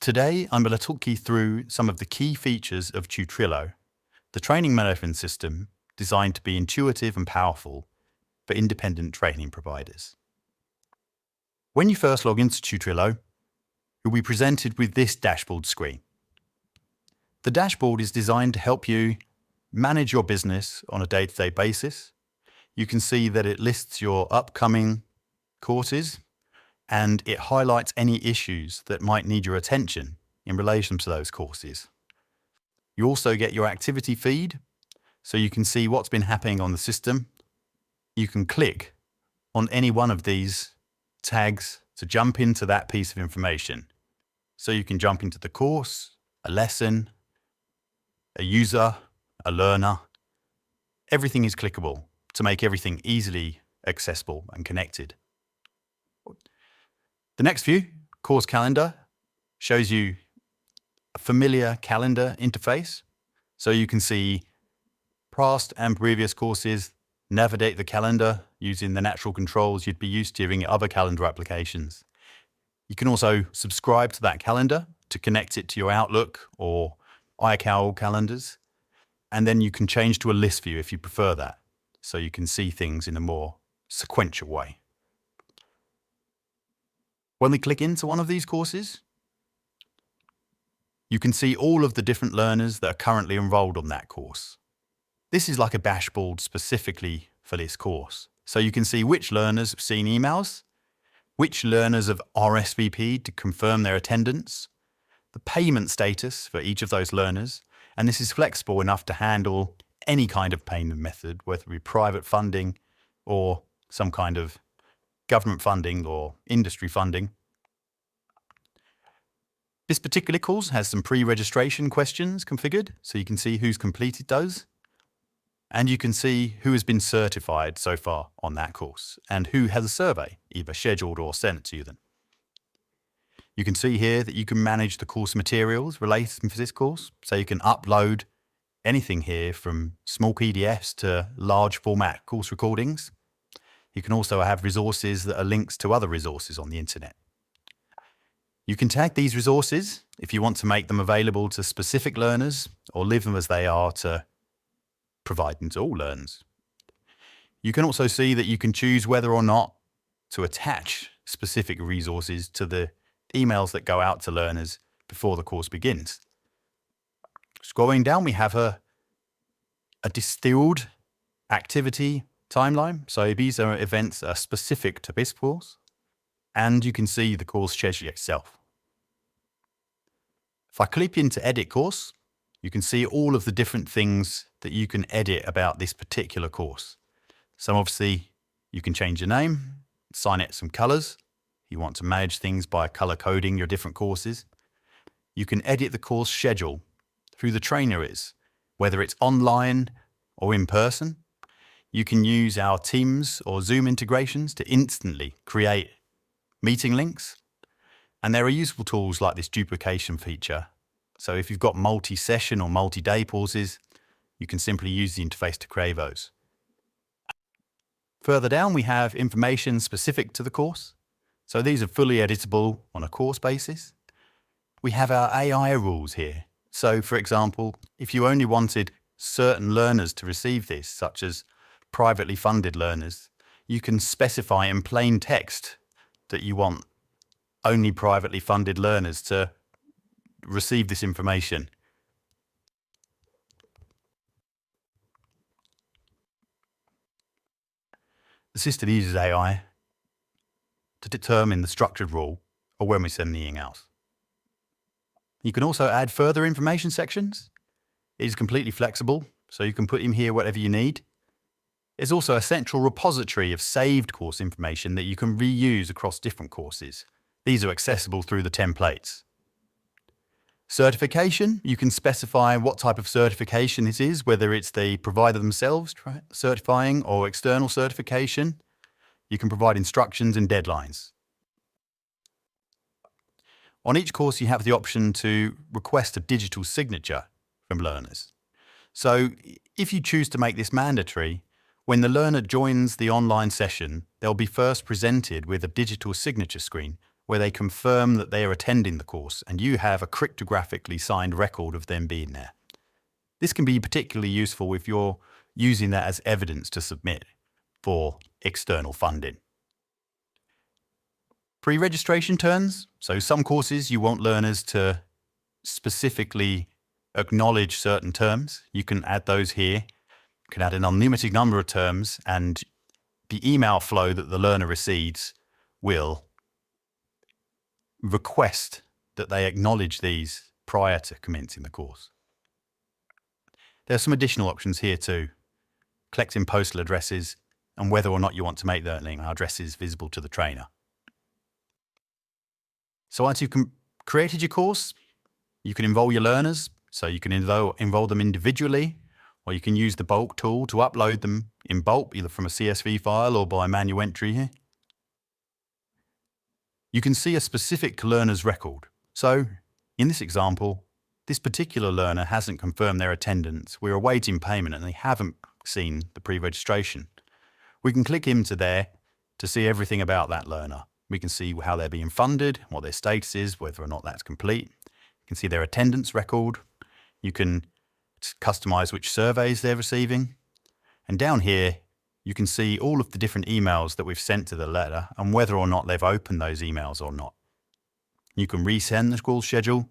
Today, I'm going to talk you through some of the key features of Tutrilo, the training management system designed to be intuitive and powerful for independent training providers. When you first log into Tutrilo, you'll be presented with this dashboard screen. The dashboard is designed to help you manage your business on a day-to-day basis. You can see that it lists your upcoming courses and it highlights any issues that might need your attention in relation to those courses. You also get your activity feed, so you can see what's been happening on the system. You can click on any one of these tags to jump into that piece of information. So you can jump into the course, a lesson, a user, a learner. Everything is clickable to make everything easily accessible and connected. The next view, course calendar, shows you a familiar calendar interface. So you can see past and previous courses, navigate the calendar using the natural controls you'd be used to in other calendar applications. You can also subscribe to that calendar to connect it to your Outlook or iCal calendars. And then you can change to a list view if you prefer that, so you can see things in a more sequential way. When we click into one of these courses, you can see all of the different learners that are currently enrolled on that course. This is like a dashboard specifically for this course. So you can see which learners have seen emails, which learners have RSVP'd to confirm their attendance, the payment status for each of those learners, and this is flexible enough to handle any kind of payment method, whether it be private funding or some kind of government funding or industry funding. This particular course has some pre-registration questions configured, so you can see who's completed those. And you can see who has been certified so far on that course and who has a survey, either scheduled or sent to them. You can see here that you can manage the course materials related to this course, so you can upload anything here from small PDFs to large format course recordings. You can also have resources that are links to other resources on the internet. You can tag these resources if you want to make them available to specific learners or leave them as they are to provide them to all learners. You can also see that you can choose whether or not to attach specific resources to the emails that go out to learners before the course begins. Scrolling down, we have a distilled activity timeline. So these are events that are specific to this course, and you can see the course schedule itself. If I click into edit course, you can see all of the different things that you can edit about this particular course. So obviously you can change your name, assign it some colors. You want to manage things by color coding your different courses. You can edit the course schedule, who the trainer is, whether it's online or in person. You can use our Teams or Zoom integrations to instantly create meeting links. And there are useful tools like this duplication feature. So if you've got multi-session or multi-day courses, you can simply use the interface to create those. Further down, we have information specific to the course. So these are fully editable on a course basis. We have our AI rules here. So for example, if you only wanted certain learners to receive this, such as privately funded learners, you can specify in plain text that you want only privately funded learners to receive this information. The system uses AI to determine the structured rule or when we send the emails. You can also add further information sections. It is completely flexible, so you can put in here whatever you need. There's also a central repository of saved course information that you can reuse across different courses. These are accessible through the templates. Certification, you can specify what type of certification it is, whether it's the provider themselves certifying or external certification. You can provide instructions and deadlines. On each course, you have the option to request a digital signature from learners. So if you choose to make this mandatory, when the learner joins the online session, they'll be first presented with a digital signature screen where they confirm that they are attending the course and you have a cryptographically signed record of them being there. This can be particularly useful if you're using that as evidence to submit for external funding. Pre-registration terms. So some courses you want learners to specifically acknowledge certain terms. You can add those here. You can add an unlimited number of terms, and the email flow that the learner receives will request that they acknowledge these prior to commencing the course. There are some additional options here too. Collecting postal addresses and whether or not you want to make their email addresses visible to the trainer. So once you've created your course, you can enroll your learners. So you can enroll them individually, or you can use the bulk tool to upload them in bulk, either from a CSV file or by manual entry here. You can see a specific learner's record. So in this example, this particular learner hasn't confirmed their attendance. We're awaiting payment and they haven't seen the pre-registration. We can click into there to see everything about that learner. We can see how they're being funded, what their status is, whether or not that's complete. You can see their attendance record. You can customize which surveys they're receiving. And down here, you can see all of the different emails that we've sent to the letter and whether or not they've opened those emails or not. You can resend the course schedule,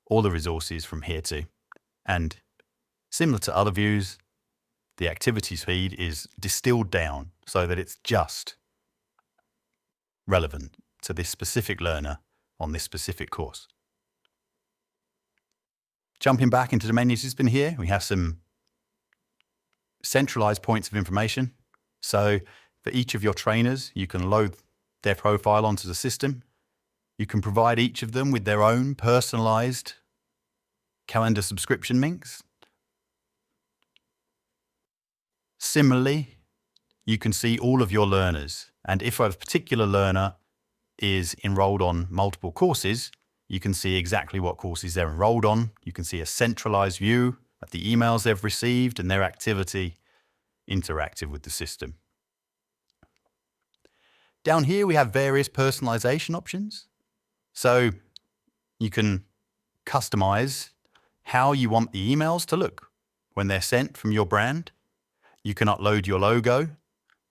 all the resources from here too. And similar to other views, the activities feed is distilled down so that it's just relevant to this specific learner on this specific course. Jumping back into the menus that's been here, we have some centralized points of information. So for each of your trainers, you can load their profile onto the system. You can provide each of them with their own personalized calendar subscription links. Similarly, you can see all of your learners. And if a particular learner is enrolled on multiple courses, you can see exactly what courses they're enrolled on. You can see a centralized view of the emails they've received and their activity interactive with the system. Down here, we have various personalization options. So you can customize how you want the emails to look when they're sent from your brand. You can upload your logo.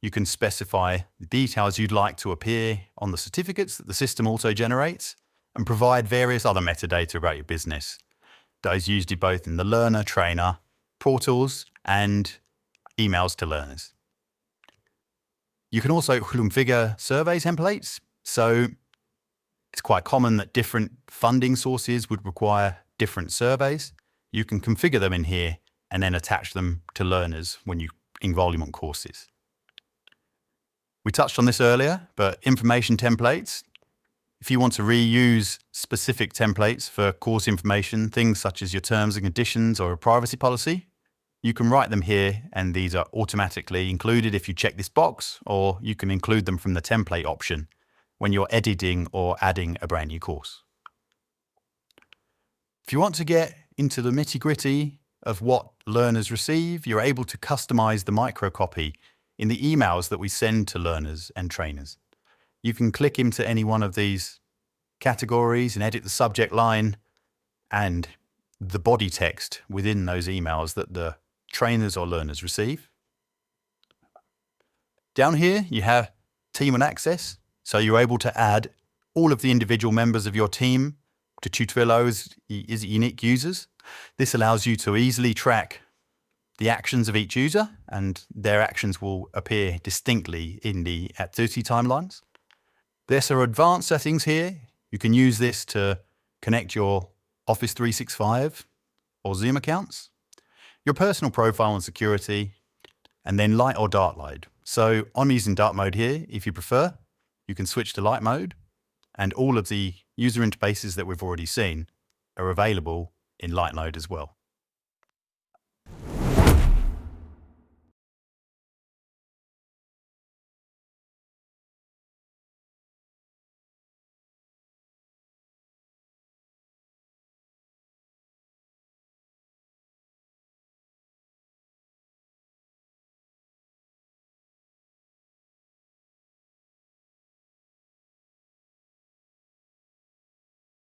You can specify the details you'd like to appear on the certificates that the system also generates, and provide various other metadata about your business that is used both in the learner, trainer, portals, and emails to learners. You can also configure survey templates. So it's quite common that different funding sources would require different surveys. You can configure them in here and then attach them to learners when you enroll them on courses. We touched on this earlier, but information templates. If you want to reuse specific templates for course information, things such as your terms and conditions or a privacy policy, you can write them here and these are automatically included if you check this box, or you can include them from the template option when you're editing or adding a brand new course. If you want to get into the nitty-gritty of what learners receive, you're able to customize the microcopy in the emails that we send to learners and trainers. You can click into any one of these categories and edit the subject line and the body text within those emails that the trainers or learners receive. Down here, you have team and access. So you're able to add all of the individual members of your team to Tutrilo as unique users. This allows you to easily track the actions of each user, and their actions will appear distinctly in the activity timelines. There's some advanced settings here. You can use this to connect your Office 365 or Zoom accounts, your personal profile and security, and then light or dark mode. So I'm using dark mode here. If you prefer, you can switch to light mode, and all of the user interfaces that we've already seen are available in light mode as well.